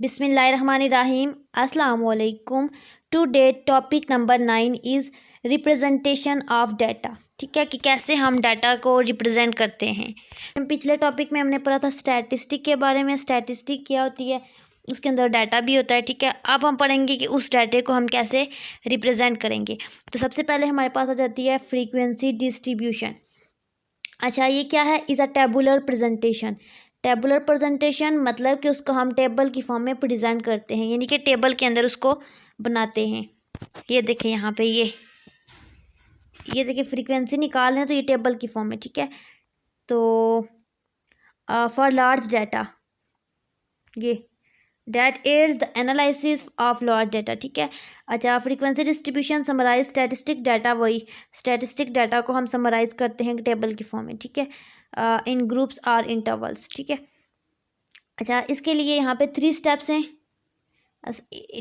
बिस्मिल्लाहिर्रहमानिर्रहीम अस्सलाम वालेकुम। Today topic number 9 is representation of data. ठीक है कि कैसे हम डाटा को रिप्रेजेंट करते हैं। पिछले टॉपिक में हमने पढ़ा था स्टैटिस्टिक के बारे में। स्टैटिस्टिक क्या होती है, उसके अंदर डाटा भी होता है। ठीक है, अब हम पढ़ेंगे कि उस डाटे को हम कैसे रिप्रेजेंट करेंगे। तो सबसे पहले हमारे पास आ जाती है फ्रीक्वेंसी डिस्ट्रीब्यूशन। अच्छा, ये क्या है? Is a tabular presentation. Tabular presentation मतलब कि उसको हम टेबल की फॉर्म में प्रेजेंट करते हैं, यानी कि टेबल के अंदर उसको बनाते हैं। ये देखें यहाँ पे, ये देखिए फ्रीक्वेंसी निकाल रहे हैं तो ये टेबल की फॉर्म में। ठीक है, तो फॉर लार्ज डाटा, ये that aids the analysis of large data. ठीक है, अच्छा, frequency distribution summarise statistic data. वही स्टैटिस्टिक डाटा को हम समराइज करते हैं टेबल की फॉर्म में। ठीक है, इन ग्रुप्स और इंटरवल्स। ठीक है, अच्छा, इसके लिए यहाँ पे 3 स्टेप्स हैं।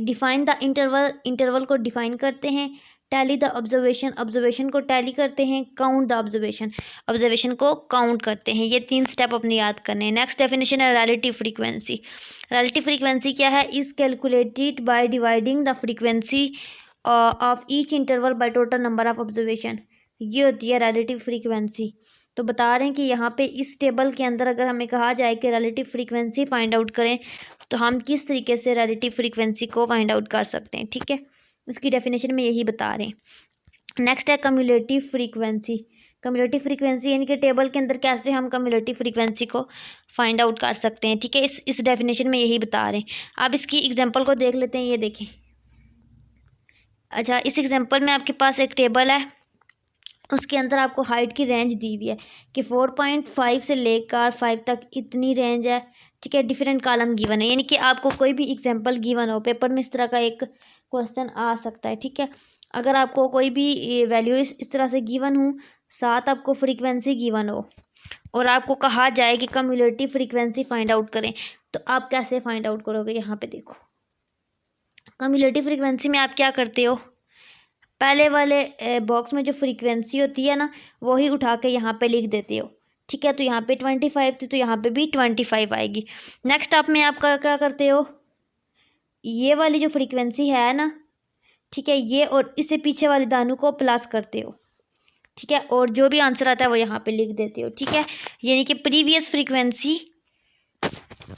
डिफाइन द इंटरवल, इंटरवल को डिफाइन करते हैं। टैली द ऑब्जर्वेशन, ऑब्जर्वेशन को टैली करते हैं। काउंट द ऑब्जर्वेशन, ऑब्जर्वेशन को काउंट करते हैं। ये 3 स्टेप अपने याद करने हैं। नेक्स्ट डेफिनेशन है रिलेटिव फ्रीक्वेंसी। रिलेटिव फ्रीक्वेंसी क्या है? Is calculated by dividing the frequency of each interval by total number of observation. ये होती है रिलेटिव फ्रीक्वेंसी। तो बता रहे हैं कि यहाँ पे इस टेबल के अंदर अगर हमें कहा जाए कि रिलेटिव फ्रीक्वेंसी फाइंड आउट करें तो हम किस तरीके से रिलेटिव फ्रीक्वेंसी को फाइंड आउट कर सकते हैं। ठीक है, इसकी डेफिनेशन में यही बता रहे हैं। नेक्स्ट है कम्युलेटिव फ्रीक्वेंसी। कम्युलेटिव फ्रीक्वेंसी यानी कि टेबल के अंदर कैसे हम कम्युलेटिव फ्रीक्वेंसी को फाइंड आउट कर सकते हैं। ठीक है, इस डेफिनेशन में यही बता रहे हैं। अब इसकी एग्जांपल को देख लेते हैं। ये देखें, अच्छा, इस एग्जांपल में आपके पास एक टेबल है, उसके अंदर आपको हाइट की रेंज दी हुई है कि 4.5 से लेकर 5 तक इतनी रेंज है। ठीक है, डिफरेंट कॉलम गिवन है, यानी कि आपको कोई भी एग्जांपल गिवन हो, पेपर में इस तरह का एक क्वेश्चन आ सकता है। ठीक है, अगर आपको कोई भी वैल्यू इस तरह से गिवन हो, साथ आपको फ्रीक्वेंसी गिवन हो और आपको कहा जाए कि कम्युलेटिव फ्रीक्वेंसी फाइंड आउट करें, तो आप कैसे फाइंड आउट करोगे? यहाँ पे देखो, कम्युलेटिव फ्रीक्वेंसी में आप क्या करते हो, पहले वाले बॉक्स में जो फ्रीक्वेंसी होती है ना, वही उठा के यहाँ पे लिख देते हो। ठीक है, तो यहाँ पे 25 थी तो यहाँ पे भी 25 आएगी। नेक्स्ट आप में आप क्या करते हो, ये वाली जो फ्रीक्वेंसी है ना, ठीक है, ये और इससे पीछे वाली दानों को प्लस करते हो। ठीक है, और जो भी आंसर आता है वो यहाँ पे लिख देते हो। ठीक है, यानी कि previous frequency,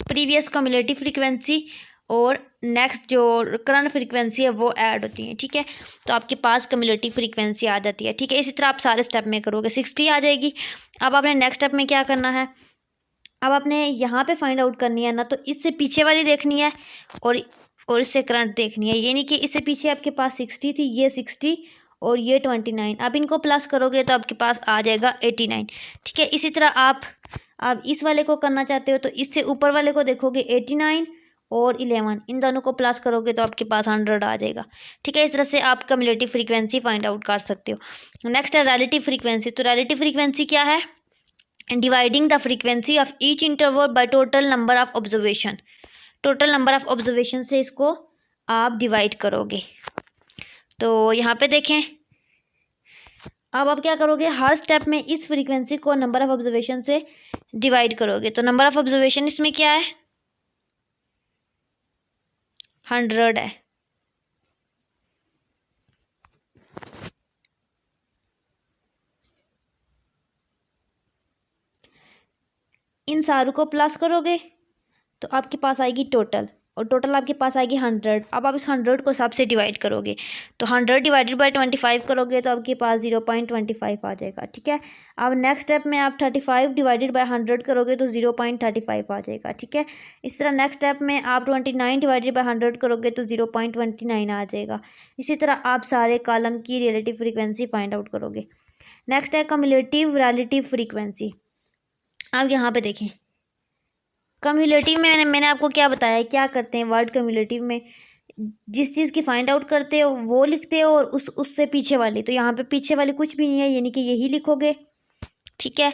previous cumulative frequency और नेक्स्ट जो करंट फ्रीक्वेंसी है वो ऐड होती है। ठीक है, तो आपके पास कम्युलेटिव फ्रीक्वेंसी आ जाती है। ठीक है, इसी तरह आप सारे स्टेप में करोगे, 60 आ जाएगी। अब आपने नेक्स्ट स्टेप में क्या करना है, अब आपने यहाँ पे फाइंड आउट करनी है ना, तो इससे पीछे वाली देखनी है और इससे करंट देखनी है। यानी कि इससे पीछे आपके पास 60 थी, ये 60 और ये 29। अब इनको प्लस करोगे तो आपके पास आ जाएगा 89। ठीक है, इसी तरह आप इस वाले को करना चाहते हो तो इससे ऊपर वाले को देखोगे 89 और 11, इन दोनों को प्लस करोगे तो आपके पास 100 आ जाएगा। ठीक है, इस तरह से आप कम्युलेटिव फ्रीक्वेंसी फाइंड आउट कर सकते हो। नेक्स्ट है रिलेटिव फ्रीक्वेंसी। तो रिलेटिव फ्रीक्वेंसी क्या है? Dividing the frequency of each interval by total number of observation. Total number of observation से इसको आप डिवाइड करोगे। तो यहाँ पे देखें, अब आप क्या करोगे, हर स्टेप में इस फ्रीक्वेंसी को नंबर ऑफ ऑब्जर्वेशन से डिवाइड करोगे। तो नंबर ऑफ ऑब्जर्वेशन इसमें क्या है, 100 है। इन सारों को प्लस करोगे तो आपके पास आएगी टोटल, और टोटल आपके पास आएगी 100। अब आप इस 100 को सबसे डिवाइड करोगे, तो 100 डिवाइडेड बाय 25 करोगे तो आपके पास 0.25 आ जाएगा। ठीक है, अब नेक्स्ट स्टेप में आप 35 डिवाइडेड बाय 100 करोगे तो 0.35 आ जाएगा। ठीक है, इस तरह नेक्स्ट स्टेप में आप 29 डिवाइडेड बाय 100 करोगे तो 0.29 आ जाएगा। इसी तरह आप सारे कॉलम की रिलेटिव फ्रीक्वेंसी फाइंड आउट करोगे। नेक्स्ट है कम्युलेटिव रिलेटिव फ्रीक्वेंसी। अब यहाँ पे देखें, कम्युलेटिव में मैंने आपको क्या बताया, क्या करते हैं वर्ड कम्युलेटिव में, जिस चीज़ की फाइंड आउट करते हो वो लिखते हो और उससे पीछे वाली, तो यहाँ पे पीछे वाली कुछ भी नहीं है, यानी कि यही लिखोगे। ठीक है,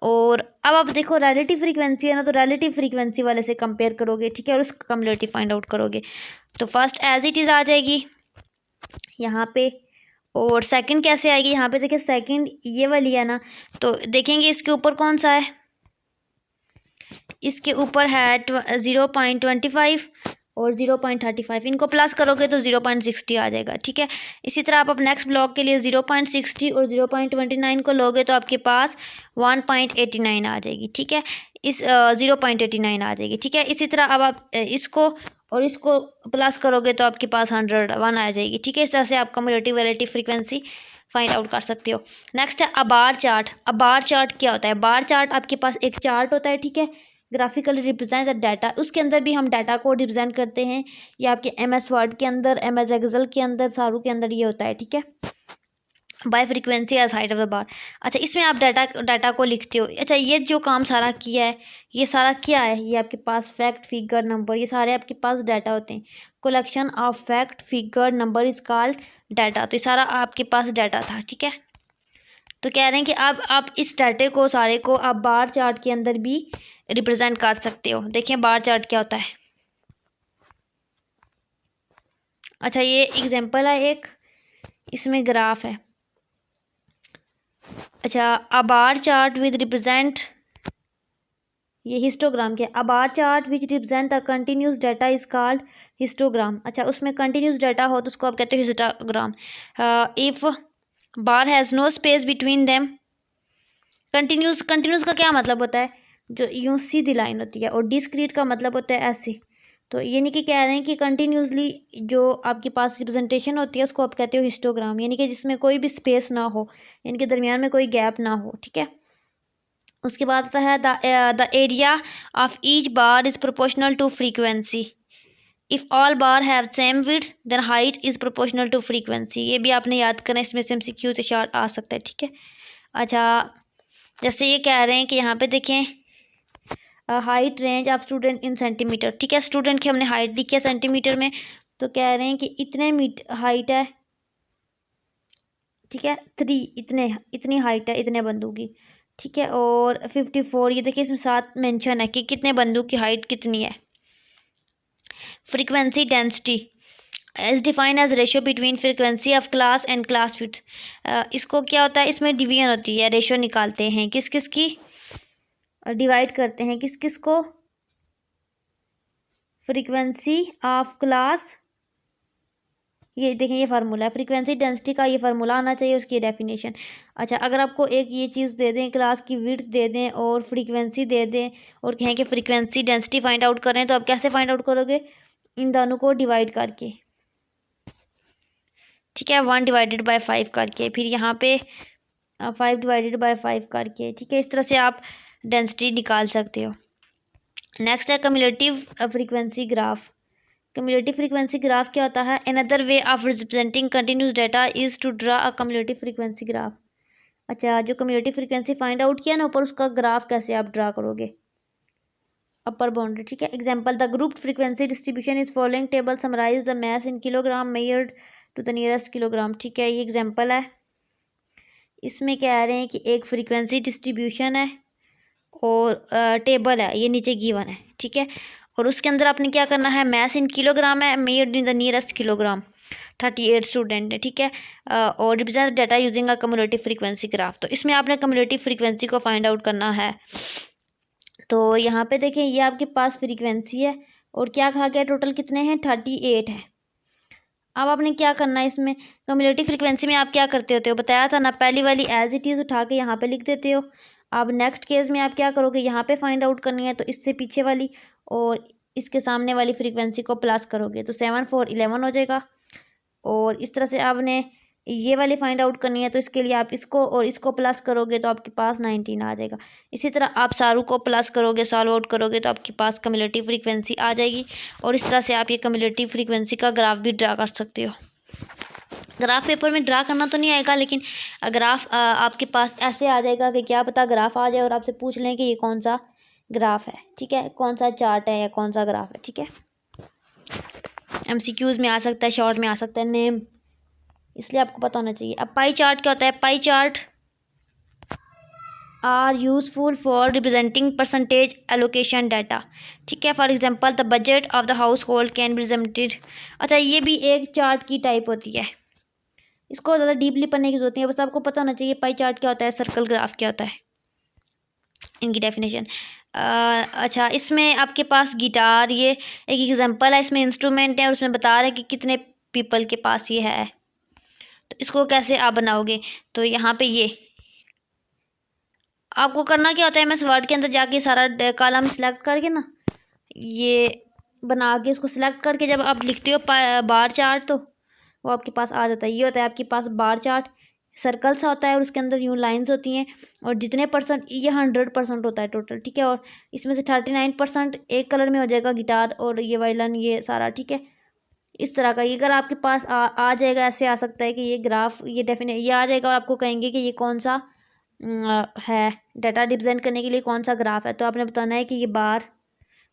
और अब आप देखो रिलेटिव फ्रीक्वेंसी है ना, तो रिलेटिव फ्रीक्वेंसी वाले से कंपेयर करोगे। ठीक है, और उसका कम्युलेटिव फाइंड आउट करोगे। तो फर्स्ट एज इट इज़ आ जाएगी यहाँ पे, और सेकंड कैसे आएगी, यहाँ पे देखिए सेकंड ये वाली है ना, तो देखेंगे इसके ऊपर कौन सा है, इसके ऊपर है 0.25 और 0.35, इनको प्लस करोगे तो 0.60 आ जाएगा, ठीक है। इसी तरह आप नेक्स्ट ब्लॉक के लिए 0.60 और 0.29 को लोगे तो आपके पास 1.89 आ जाएगी, ठीक है। इस 0.89 आ जाएगी, ठीक है। इसी तरह अब आप इसको और इसको प्लस करोगे तो आपके पास 101 आ जाएगी, ठीक है। इस तरह से आप cumulative relative frequency find out कर सकते हो। नेक्स्ट है बार चार्ट। बार चार्ट क्या होता है? बार चार्ट आपके पास एक चार्ट होता है, ठीक है, ग्राफिकली रिप्रेजेंट द डाटा। उसके अंदर भी हम डाटा को रिप्रेजेंट करते हैं, ये आपके MS वर्ड के अंदर, MS एक्सेल के अंदर, सारू के अंदर ये होता है, ठीक है, by frequency as height of the bar. अच्छा, इसमें आप डाटा को लिखते हो। अच्छा, ये जो काम सारा किया है, ये सारा क्या है? ये आपके पास फैक्ट, फिगर, नंबर, ये सारे आपके पास डाटा होते हैं। Collection of fact, figure, number is called data. तो ये सारा आपके पास डाटा था, ठीक है। तो कह रहे हैं कि अब आप इस डाटे को सारे को आप बार चार्ट के अंदर भी रिप्रेजेंट कर सकते हो। देखिए बार चार्ट क्या होता है। अच्छा, ये एग्जांपल है एक, इसमें ग्राफ है। अच्छा, a bar chart with represent, ये हिस्टोग्राम के, a bar chart which represent the continuous data is called histogram. अच्छा, उसमें कंटिन्यूस डाटा हो तो उसको आप कहते हो histogram. If bar has no space between them, continuous का क्या मतलब होता है? जो यूं सीधी लाइन होती है, और डिस्क्रीट का मतलब होता है ऐसे। तो यानी कि कह रहे हैं कि कंटिन्यूसली जो आपके पास रिप्रेजेंटेशन होती है उसको आप कहते हो हिस्टोग्राम, यानी कि जिसमें कोई भी स्पेस ना हो, यानी कि दरमियान में कोई गैप ना हो, ठीक है। उसके बाद आता है the area of each bar is proportional to frequency. If all bar have same width then height is proportional to frequency. ये भी आपने याद करना है, इसमें से MCQ से शॉर्ट आ सकता है, ठीक है। अच्छा, जैसे ये कह रहे हैं कि यहाँ पे देखें height range of student in centimetre, ठीक है। स्टूडेंट की हमने हाइट लिखी है सेंटीमीटर में, तो कह रहे हैं कि इतने मीटर हाइट है, ठीक है, 3, इतनी हाइट है इतने बंदूक की, ठीक है। और 54, ये देखिए इसमें 7 मेंशन है कि कितने बंदूक की हाइट कितनी है। Frequency density is define as ratio between frequency of class and class width. इसको क्या होता है, इसमें डिवीजन होती है, रेशियो निकालते हैं किस किस की, डिवाइड करते हैं किस किस को, फ्रीक्वेंसी ऑफ क्लास, ये देखें ये फार्मूला है, फ्रीक्वेंसी डेंसिटी का ये फार्मूला आना चाहिए, उसकी डेफिनेशन। अच्छा, अगर आपको एक ये चीज़ दे दें, क्लास की विड्थ दे दें और फ्रीक्वेंसी दे दें और कहें कि फ्रीक्वेंसी डेंसिटी फाइंड आउट करें, तो आप कैसे फाइंड आउट करोगे? इन दोनों को डिवाइड करके, ठीक है, 1/5 करके, फिर यहाँ पे 5/5 करके, ठीक है। इस तरह से आप डेंसिटी निकाल सकते हो। नेक्स्ट है cumulative frequency graph. Cumulative frequency graph क्या होता है? Another way of representing continuous data is to draw a cumulative frequency graph. अच्छा, जो कम्युलेटिव फ्रीक्वेंसी फाइंड आउट किया ना ऊपर, उसका ग्राफ कैसे आप ड्रा करोगे? अपर बाउंड्री, ठीक है। Example, the group frequency distribution is following table summarise the mass in kilogram measured to the nearest kilogram, ठीक है। ये एग्जांपल है, इसमें कह रहे हैं कि एक फ्रीक्वेंसी डिस्ट्रीब्यूशन है और टेबल है, ये नीचे गिवन है, ठीक है। और उसके अंदर आपने क्या करना है, मैस इन किलोग्राम है, measured in the nearest kilogram, 38 student है, ठीक है। और represent data using a cumulative frequency graph. तो इसमें आपने कम्युलेटिव फ्रीक्वेंसी को फाइंड आउट करना है। तो यहाँ पे देखें, ये आपके पास फ्रीक्वेंसी है और क्या कहा गया, टोटल कितने हैं, 38 है। अब आपने क्या करना है, इसमें कम्युलेटिव फ्रीक्वेंसी में आप क्या करते होते हो, बताया था ना, पहली वाली एज इट इज़ उठा के यहाँ पे लिख देते हो। अब नेक्स्ट केस में आप क्या करोगे, यहाँ पे फाइंड आउट करनी है, तो इससे पीछे वाली और इसके सामने वाली फ्रीक्वेंसी को प्लस करोगे तो 7 4 11 हो जाएगा। और इस तरह से आपने ये वाली फाइंड आउट करनी है, तो इसके लिए आप इसको और इसको प्लस करोगे तो आपके पास 19 आ जाएगा। इसी तरह आप सारू को प्लस करोगे, सॉल्व आउट करोगे तो आपके पास कम्युलेटिव फ्रीक्वेंसी आ जाएगी। और इस तरह से आप ये कम्युलेटिव फ्रीक्वेंसी का ग्राफ भी ड्रा कर सकते हो। ग्राफ पेपर में ड्रा करना तो नहीं आएगा, लेकिन ग्राफ आपके पास ऐसे आ जाएगा कि क्या पता ग्राफ आ जाए और आपसे पूछ लें कि ये कौन सा ग्राफ है, ठीक है, कौन सा चार्ट है या कौन सा ग्राफ है, ठीक है। MCQs में आ सकता है, शॉर्ट में आ सकता है, नेम, इसलिए आपको पता होना चाहिए। अब पाई चार्ट क्या होता है? Pie chart are useful for representing percentage allocation data, ठीक है। For example, the budget of the household can be represented. अच्छा, ये भी एक चार्ट की टाइप होती है, इसको ज़्यादा डीपली पढ़ने की जरूरत नहीं है, बस आपको पता होना चाहिए पाई चार्ट क्या होता है, सर्कल ग्राफ क्या होता है। इनकी डेफिनेशन। अच्छा, इसमें आपके पास गिटार, ये एक एग्जांपल है, इसमें इंस्ट्रूमेंट है और उसमें बता रहे हैं कि कितने पीपल के पास ये है। तो इसको कैसे आप बनाओगे? तो यहाँ पे ये आपको करना क्या होता है, एमएस वर्ड के अंदर जाके सारा कॉलम सेलेक्ट करके ना, ये बना के इसको सिलेक्ट करके जब आप लिखते हो बार चार्ट, तो वो आपके पास आ जाता है। ये होता है आपके पास बार चार्ट, सर्कल सा होता है और उसके अंदर यूँ लाइंस होती हैं, और जितने परसेंट, ये 100% होता है टोटल, ठीक है। और इसमें से 39% एक कलर में हो जाएगा, गिटार और ये वायलिन, ये सारा, ठीक है। इस तरह का ये अगर आपके पास आ जाएगा, ऐसे आ सकता है कि ये ग्राफ, ये डेफिनेट ये आ जाएगा और आपको कहेंगे कि ये कौन सा है, डाटा रिप्रेजेंट करने के लिए कौन सा ग्राफ है, तो आपने बताना है कि ये बार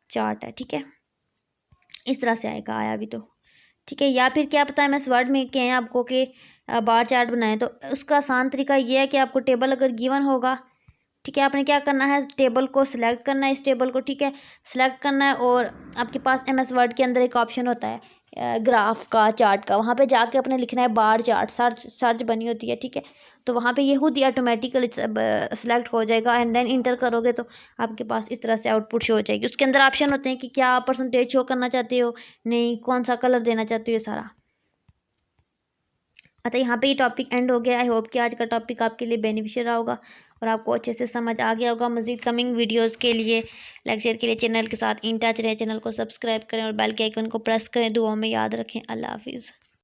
चार्ट है, ठीक है। इस तरह से आएगा, आया भी तो, ठीक है। या फिर क्या पता है, मैं इस वर्ड में कहें आपको कि बार चार्ट बनाएं, तो उसका आसान तरीका ये है कि आपको टेबल अगर गिवन होगा, ठीक है, आपने क्या करना है, टेबल को सिलेक्ट करना है, इस टेबल को, ठीक है, सिलेक्ट करना है। और आपके पास एमएस वर्ड के अंदर एक ऑप्शन होता है ग्राफ का, चार्ट का, वहाँ पे जाके अपने लिखना है बार चार्ट, सर्च बनी होती है, ठीक है। तो वहाँ पे ये खुद ही ऑटोमेटिकली सिलेक्ट हो जाएगा, एंड देन इंटर करोगे तो आपके पास इस तरह से आउटपुट शो हो जाएगी। उसके अंदर ऑप्शन होते हैं कि क्या परसेंटेज शो करना चाहते हो, नहीं कौन सा कलर देना चाहते हो, ये सारा। अच्छा, यहाँ पे ये टॉपिक एंड हो गया। आई होप कि आज का टॉपिक आपके लिए बेनिफिशियल रहा होगा और आपको अच्छे से समझ आ गया होगा। मज़ीद कमिंग वीडियोस के लिए, लेक्चर के लिए चैनल के साथ इन टच रहें, चैनल को सब्सक्राइब करें और बेल के आइकन को प्रेस करें। दुआओं में याद रखें। अल्लाह हाफिज़।